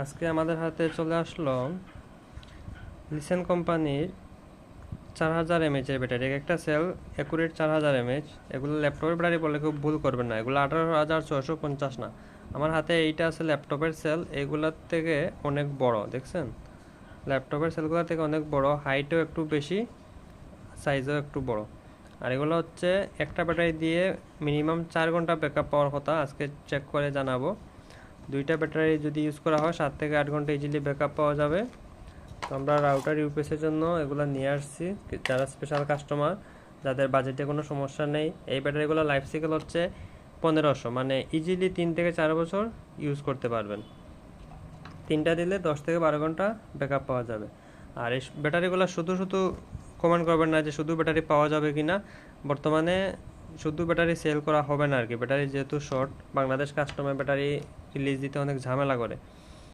আজকে আমাদের হাতে চলে আসলো লিসেন কোম্পানির 4000 এমএইচ এর ব্যাটারি। একটা সেল অ্যাকুরেট 4000 এমএইচ। এগুলো ল্যাপটপের ব্যাটারি বলে কেউ ভুল করবেন না, এগুলো 18650 না। আমার হাতে এইটা আছে ল্যাপটপের সেল, এগুলোর থেকে অনেক বড়, দেখছেন? ল্যাপটপের সেলগুলোর থেকে অনেক বড়, হাইটও একটু বেশি, সাইজও একটু বড়। আর এগুলো হচ্ছে একটা ব্যাটারি দিয়ে মিনিমাম 4 ঘন্টা ব্যাকআপ পাওয়ার কথা, আজকে চেক করে জানাবো। দুইটা ব্যাটারি যদি ইউজ করা হয় 7 থেকে 8 ঘন্টা ইজিলি ব্যাকআপ পাওয়া যাবে। তো আমরা রাউটার ইউপিএসের জন্য এগুলো নিয়ে আসছি, যারা স্পেশাল কাস্টমার, যাদের বাজেটে কোনো সমস্যা নেই। এই ব্যাটারিগুলো লাইফ সাইকেল হচ্ছে 1500, মানে ইজিলি 3 থেকে 4 বছর ইউজ করতে পারবেন। তিনটা দিলে 10 থেকে 12 ঘন্টা ব্যাকআপ পাওয়া যাবে। আর এই ব্যাটারিগুলো শুধু শুধু কমেন্ট করবেন না যে শুধু ব্যাটারি পাওয়া যাবে কি না। বর্তমানে শুধু ব্যাটারি সেল করা হবে না আর কি, ব্যাটারি যেহেতু short, Bangladesh customer battery release দিতে অনেক ঝামেলা করে।